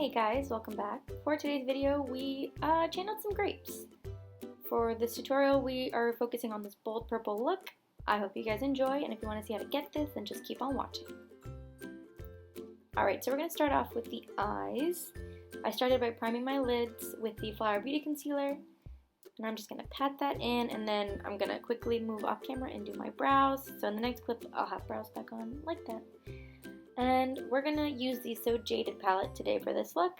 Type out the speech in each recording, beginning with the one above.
Hey guys, welcome back. For today's video, we channeled some grapes. For this tutorial, we are focusing on this bold purple look. I hope you guys enjoy, and if you want to see how to get this, then just keep on watching. Alright, so we're going to start off with the eyes. I started by priming my lids with the Flower Beauty Concealer, and I'm just going to pat that in, and then I'm going to quickly move off camera and do my brows. So in the next clip, I'll have brows back on like that. And we're going to use the So Jaded palette today for this look.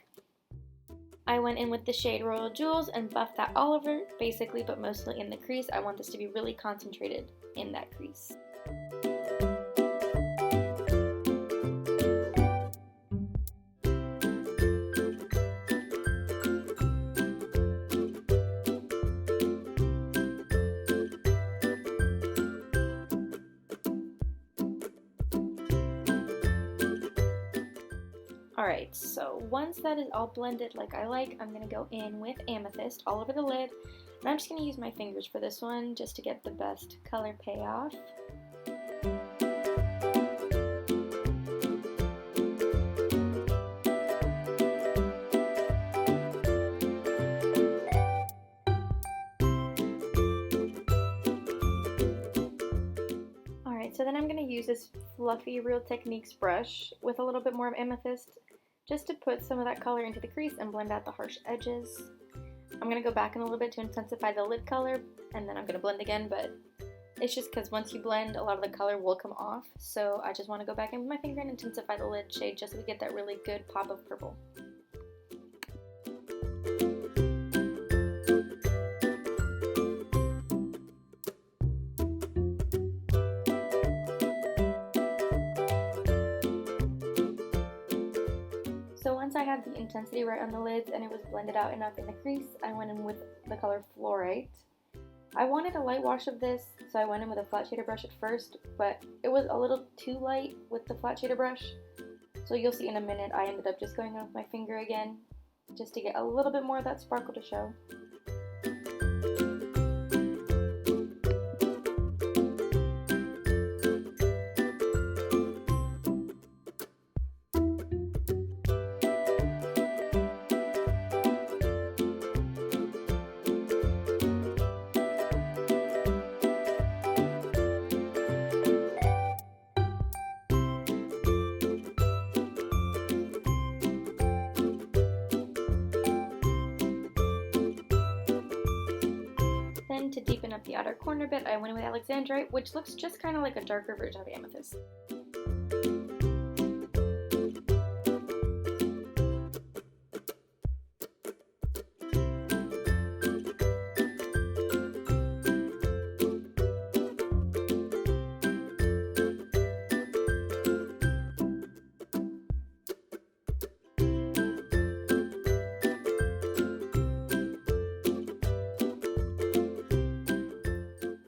I went in with the shade Royal Jewels and buffed that all over, basically, but mostly in the crease. I want this to be really concentrated in that crease. Alright, so once that is all blended like I like, I'm going to go in with Amethyst all over the lid. And I'm just going to use my fingers for this one just to get the best color payoff. Alright, so then I'm going to use this fluffy Real Techniques brush with a little bit more of Amethyst just to put some of that color into the crease and blend out the harsh edges. I'm going to go back in a little bit to intensify the lid color, and then I'm going to blend again, but it's just because once you blend, a lot of the color will come off, so I just want to go back in with my finger and intensify the lid shade just so we get that really good pop of purple. So once I had the intensity right on the lids and it was blended out enough in the crease, I went in with the color Fluorite. I wanted a light wash of this, so I went in with a flat shader brush at first, but it was a little too light with the flat shader brush. So you'll see in a minute I ended up just going in with my finger again, just to get a little bit more of that sparkle to show. Then to deepen up the outer corner bit, I went in with Alexandrite, which looks just kind of like a darker version of Amethyst.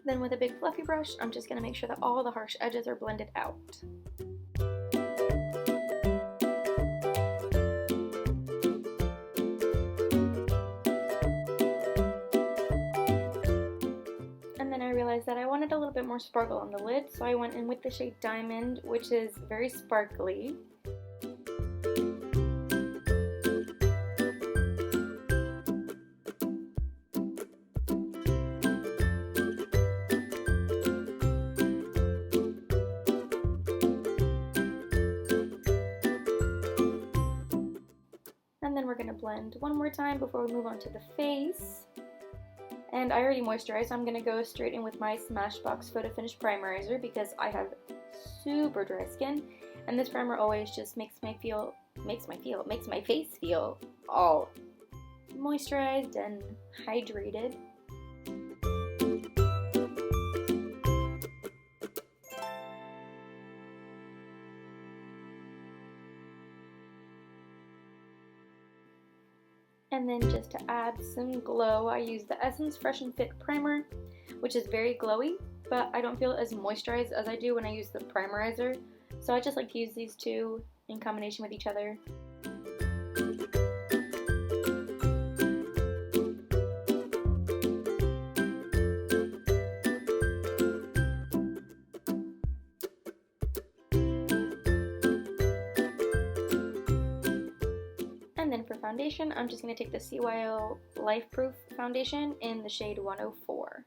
Then with a big fluffy brush, I'm just going to make sure that all the harsh edges are blended out. And then I realized that I wanted a little bit more sparkle on the lid, so I went in with the shade Diamond, which is very sparkly. And then we're going to blend one more time before we move on to the face. And I already moisturized, so I'm going to go straight in with my Smashbox Photo Finish Primerizer because I have super dry skin. And this primer always just makes my face feel all moisturized and hydrated. And then just to add some glow, I use the Essence Fresh and Fit Primer, which is very glowy, but I don't feel as moisturized as I do when I use the primerizer. So I just like to use these two in combination with each other. foundation, I'm just going to take the CYO Life Proof foundation in the shade 104.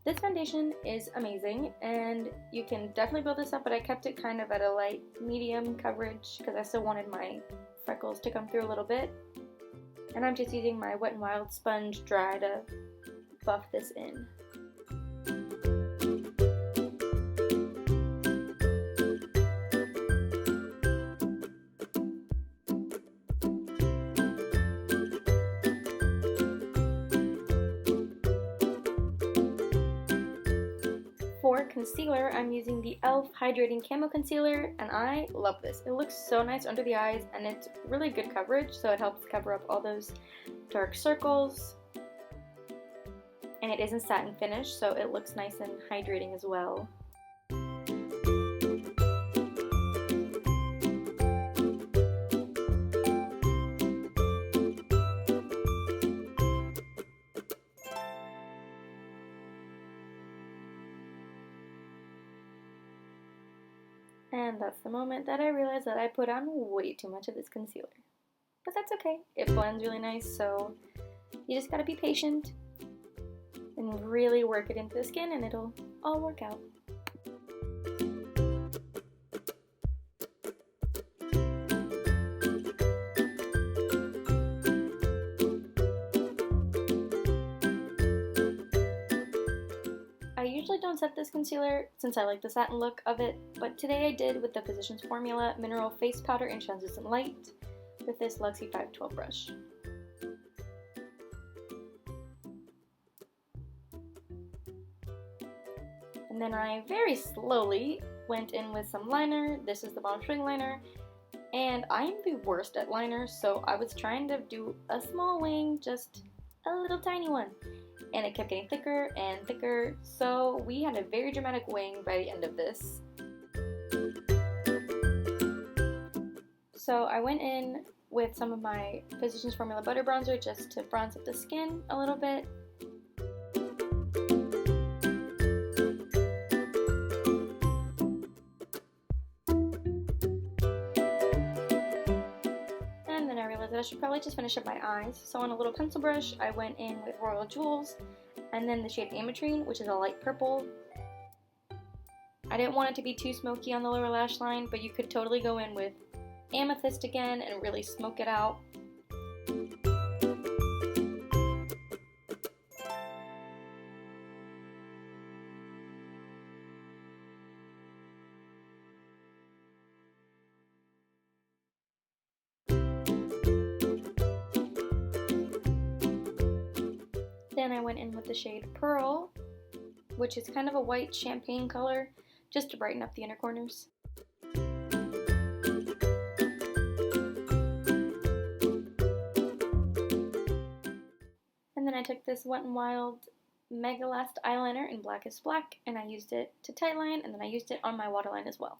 This foundation is amazing, and you can definitely build this up, but I kept it kind of at a light medium coverage because I still wanted my freckles to come through a little bit. And I'm just using my Wet n Wild sponge dry to buff this in. For concealer, I'm using the e.l.f. Hydrating Camo Concealer, and I love this. It looks so nice under the eyes, and it's really good coverage, so it helps cover up all those dark circles. And it is in satin finish, so it looks nice and hydrating as well. And that's the moment that I realized that I put on way too much of this concealer. But that's okay. It blends really nice, so you just gotta be patient and really work it into the skin and it'll all work out. I usually don't set this concealer since I like the satin look of it, but today I did with the Physicians Formula Mineral Face Powder in Translucent Light with this Luxie 512 brush. And then I very slowly went in with some liner. This is the Bond String liner, and I'm the worst at liners, so I was trying to do a small wing, just a little tiny one. And it kept getting thicker and thicker, so we had a very dramatic wing by the end of this. So I went in with some of my Physicians Formula Butter Bronzer just to bronze up the skin a little bit. And then I realized that I should probably just finish up my eyes. So on a little pencil brush, I went in with Royal Jewels and then the shade Ametrine, which is a light purple. I didn't want it to be too smoky on the lower lash line, but you could totally go in with Amethyst again and really smoke it out. Then I went in with the shade Pearl, which is kind of a white champagne color, just to brighten up the inner corners. And then I took this Wet n Wild Mega Last eyeliner in Blackest Black, and I used it to tightline, and then I used it on my waterline as well.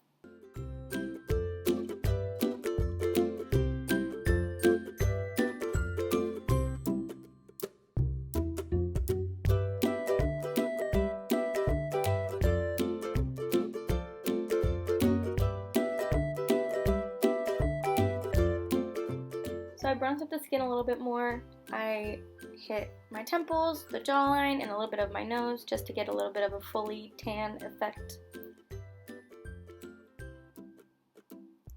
So I bronzed up the skin a little bit more. I hit my temples, the jawline, and a little bit of my nose just to get a little bit of a fully tan effect.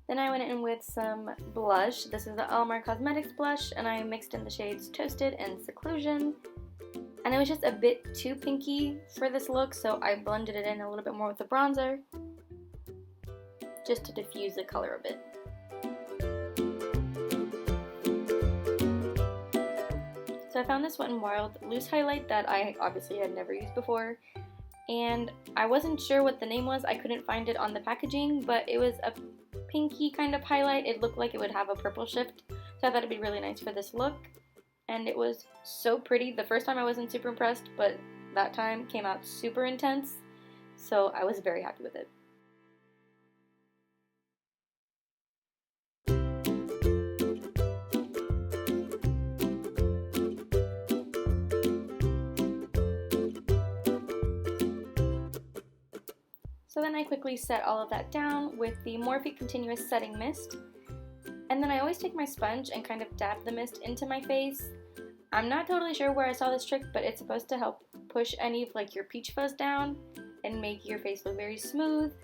Then I went in with some blush. This is the Alamar Cosmetics blush, and I mixed in the shades Toasted and Seclusion. And it was just a bit too pinky for this look, so I blended it in a little bit more with the bronzer, just to diffuse the color a bit. So I found this Wet n Wild loose highlight that I obviously had never used before, and I wasn't sure what the name was. I couldn't find it on the packaging, but it was a pinky kind of highlight. It looked like it would have a purple shift, so I thought it'd be really nice for this look, and it was so pretty. The first time I wasn't super impressed, but that time came out super intense, so I was very happy with it. So then I quickly set all of that down with the Morphe Continuous Setting Mist. And then I always take my sponge and kind of dab the mist into my face. I'm not totally sure where I saw this trick, but it's supposed to help push any of like your peach fuzz down and make your face look very smooth.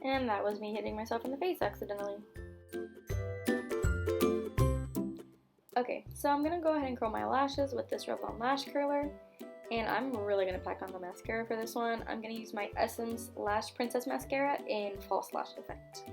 And that was me hitting myself in the face accidentally. Okay, so I'm gonna go ahead and curl my lashes with this Revlon lash curler. And I'm really gonna pack on the mascara for this one. I'm gonna use my Essence Lash Princess Mascara in False Lash Effect.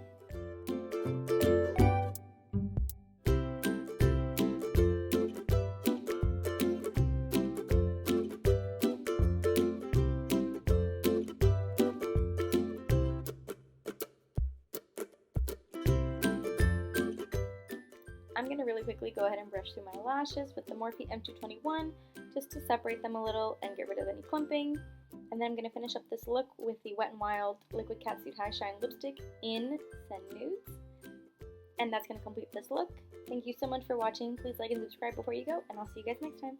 I'm going to really quickly go ahead and brush through my lashes with the Morphe M221 just to separate them a little and get rid of any clumping. And then I'm going to finish up this look with the Wet n Wild Liquid Catsuit High Shine Lipstick in Send Nudes. And that's going to complete this look. Thank you so much for watching. Please like and subscribe before you go, and I'll see you guys next time.